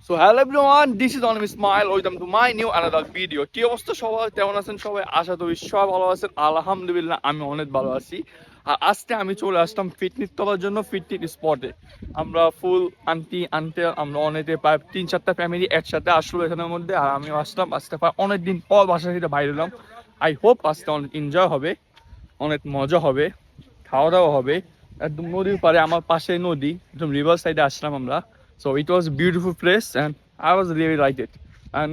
So hello everyone, this is Onim Ismail. Welcome to my new another video. কি অবস্থা সবাই, কেমন আছেন সবাই? আশা করি সবাই ভালো আছেন। আলহামদুলিল্লাহ আমি অনেক ভালো আছি। আর আজকে আমি চলে আসলাম ফিটনেস করার জন্য ফিটনেস স্পটে। আমরা ফুল আন্টি আমরা অনেকে প্রায় 3-4টা ফ্যামিলি একসাথে আসলো এখানের মধ্যে। আর আমিও আসলাম আজকে প্রায় অনেকদিন পর বাসা থেকে বাইরে এলাম। আই হোপ আজকে অনেক এনজয় হবে, অনেক মজা হবে, খাওয়া দাওয়া হবে। একদম নদীর পাড়ে, আমার পাশে নদী, একদম রিভার সাইডে আসলাম আমরা। So it was a beautiful place and I was really liked it. And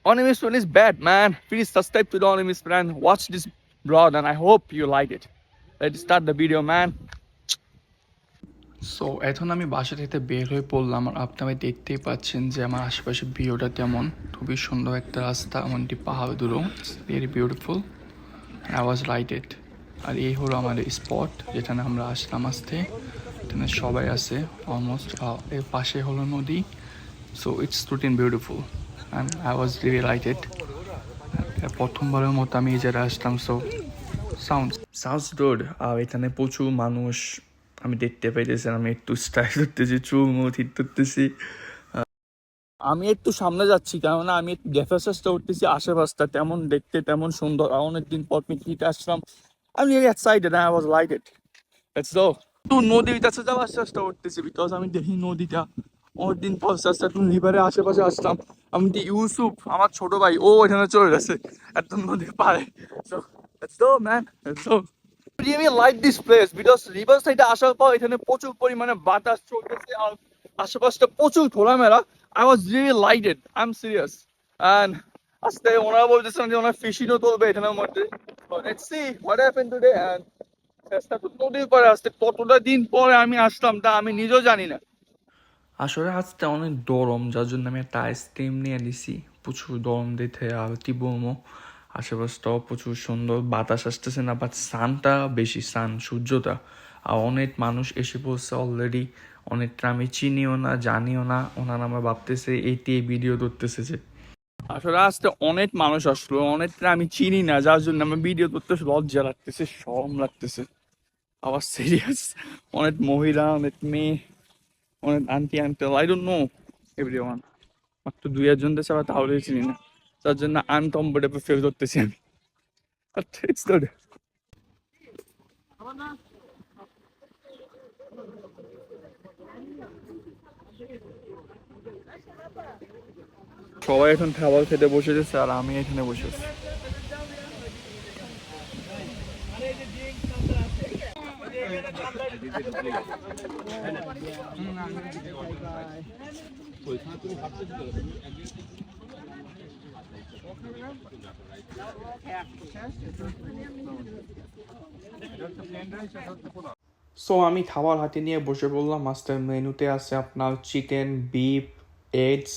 Onimis one is bad, man. Please subscribe to the Onimis brand. Watch this vlog and I hope you like it. Let's start the video, man. So এখন আমি বাসা থেকে বের হয়ে পড়লাম আর আপনারা দেখতেই পাচ্ছেন যে আমার আশেপাশে ভিউটা তেমন খুবই সুন্দর একটা রাস্তা, এমনটি পাহাড় দূরও, very beautiful. I was lighted. আর এই হলো আমাদের স্পট যেখানে আমরা আসলাম আসতে। এখানে সবাই আছে অলমোস্ট। এর পাশে হলো নদী। So it's routine beautiful and I was really lighted. প্রথমবারের মতো আমি এই জায়গায় আসলাম। So sounds good. আর এখানে প্রচুর মানুষ আমি দেখতে পাইতেছি। আমি একটু স্টাইল করতেছি, চুল মুখ ঠিক করতেছি। আমি একটু সামনে যাচ্ছি কেননা আমি একটু দেখার চেষ্টা করতেছি আশেপাশটা তেমন দেখতে তেমন সুন্দর। অনেকদিন পর পিকনিকে আসলাম। আমি really excited, I was lighted. Let's go. তো নদীর কাছে যাওয়ার চেষ্টা করতেছি বিকজ আমি দেখি নদীটা অনেকদিন পর সাস্কাতুন রিভারের আশেপাশে আসলাম। আমি ইউসুফ আমার ছোট ভাই, ও এখানে চলে গেছে একদম নদীর পাড়ে। So let's go man, let's go. Really like this place because river side আসার পর এখানে প্রচুর পরিমাণে বাতাস চলতেছে আর আশেপাশটা প্রচুর খোলামেলা। I was really lighted, I'm serious. And আজকে ওনারা বলতেছেন যে ওনারা ফিশিংও তুলবে এখানের মধ্যে। So let's see what happened today. And নদীর পরে আসতে কতটা দিন পরে আমি আসলাম তা আমি নিজেও জানি না। আসলে আজকে অনেক গরম, যার জন্য আমি একটা আইসক্রিম নিয়ে নিছি। প্রচুর গরম দেখে আর কি বলবো, আশেপাশটাও প্রচুর সুন্দর, বাতাস আসতেছে না, বাট সানটা বেশি, সূর্যটা। আর অনেক মানুষ এসে পড়ছে অলরেডি। অনেকটা আমি চিনিও না জানিও না, ওনারা আমার ভাবতেছে এইটি এই ভিডিও করতেছে যে। আসলে আজকে অনেক মানুষ আসলো, অনেকটা আমি চিনি না, যার জন্য আমার ভিডিও করতে লজ্জা লাগতেছে, শরম লাগতেছে। আবার সিরিয়াস, অনেক মহিলা, অনেক মেয়ে, অনেক aunty I don't know everyone. মাত্র 2-1 জন দেশে আবার তাহলেই চিনি না, যার জন্য আনকমফোর্টেবল ফিল করতেছি আমি। It's good. সবাই এখন খাবার খেতে বসেছে আর আমি এখানে বসেছি। সো আমি খাবার হাতে নিয়ে বসে পড়লাম। মাস্টার মেনুতে আছে আপনার chicken, beef, eggs,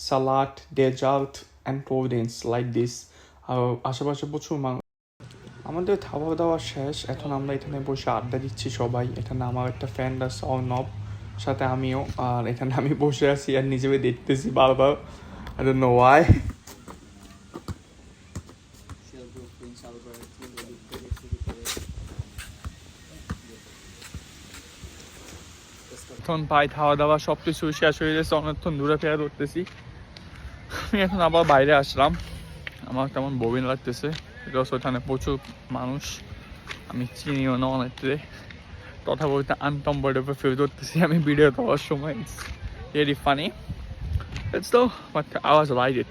salad, dessert and cold drinks like this. আর আশেপাশে প্রচুর মানুষ। আমাদের খাওয়া দাওয়া শেষ, এখন আমরা এখানে বসে আড্ডা দিচ্ছি সবাই। এখানে আমার একটা ফ্রেন্ড আছে অর্ণব, সাথে আমিও। আর এখানে আমি বসে আছি আর নিজেকে দেখতেছি বারবার, আই ডোন্ট নো ওয়াই। এখন পাই খাওয়া দাওয়া সব কিছু শেষ হয়ে গেছে, অনেকক্ষণ দূরে ফেরা করতেছি। আমি এখন আবার বাইরে আসলাম, আমার কেমন বোরিং লাগতেছে বিকজ ওখানে প্রচুর মানুষ, আমি চিনিও না অনেককে, কথা বলতে আনকমফোর্টেবল ফিল করতেছি আমি ভিডিও দেওয়ার সময়। ইটস ভেরি ফানি, ইটস তো বাট আই ওয়াজ লাইটেড।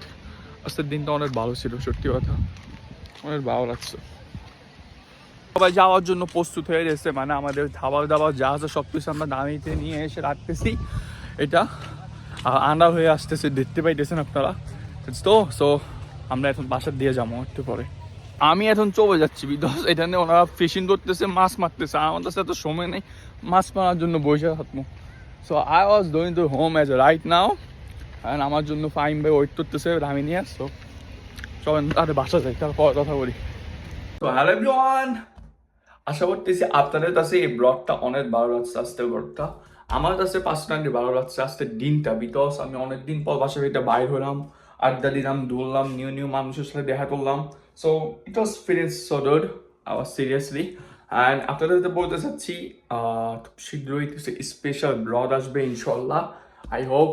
আজকের দিনটা অনেক ভালো ছিল, সত্যি কথা অনেক ভালো লাগছে। সবাই যাওয়ার জন্য প্রস্তুত হয়ে গেছে, মানে আমাদের খাবার দাবার যা আছে সব কিছু আমরা দামিতে নিয়ে এসে রাখতেছি। এটা আন্ডার হয়ে আসতেছে, দেখতে পাইতেছেন আপনারা। তো সো আমরা এখন বাসার দিয়ে যাবো একটু পরে। আমি এখন চলে যাচ্ছি বিকজ এখানে ওনারা ফিশিং করতেছে, মাছ মারতেছে। আমার কাছে এত সময় নেই মাছ মারার জন্য বসে থাকবো। So I was going to home as right now. And আমার জন্য ফাইন ভাই ওয়েট করতেছে আমি নিয়ে। সো চলেন তাহলে বাসা যাই, তারপর কথা বলি। তো হ্যালো এভরিওয়ান, আশা করতেছি আপনাদের কাছে এই ব্লগটা অনেক ভালো লাগছে। আজকের ব্লগটা আমার কাছে পার্সোনালি ভালো লাগছে আজকের দিনটা, বিকজ আমি অনেকদিন পর বাসা থেকে বাইর হলাম, আড্ডা দিলাম, দৌড়লাম, নিউ মানুষের সাথে দেখা করলাম। So it was feeling so good, আওয়াজ সিরিয়াসলি। অ্যান্ড আপনাদের বলতে চাচ্ছি খুব শীঘ্রই কিছু স্পেশাল ব্লগ আসবে ইনশাল্লাহ। আই হোপ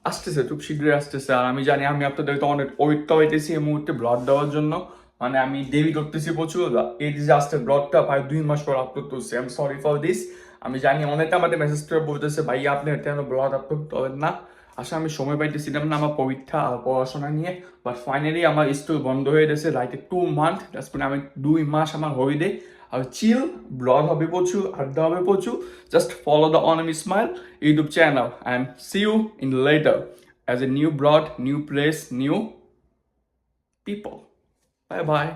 আসতেছে, খুব শীঘ্রই আসতেছে। আর আমি জানি আমি আপনাদের তো অনেক ওয়েট করাইতেছি এই মুহূর্তে ব্লড দেওয়ার জন্য, মানে আমি দেরি করতেছি প্রচুর। এই যে আজকে ব্লডটা প্রায় 2 মাস পর আপলোড করছি, I am sorry for this. আমি জানি অনেকে আমাদের মেসেজ করে বলতেছে ভাই আপনি কেন ব্লগ আপলোড করেন না। আসলে আমি সময় পাইতেছিলাম না আমার পরীক্ষা আর পড়াশোনা নিয়ে। বাট ফাইনালি আমার স্কুল বন্ধ হয়ে গেছে লাইক 2 মান্থ, মানে আমি 2 মাস আমার হলিডে আর চিল। ব্লগ হবে প্রচুর, আড্ডা হবে প্রচুর। Just follow the Anim Ismail YouTube channel and see you in later as a new blog, new place, new people. Bye bye.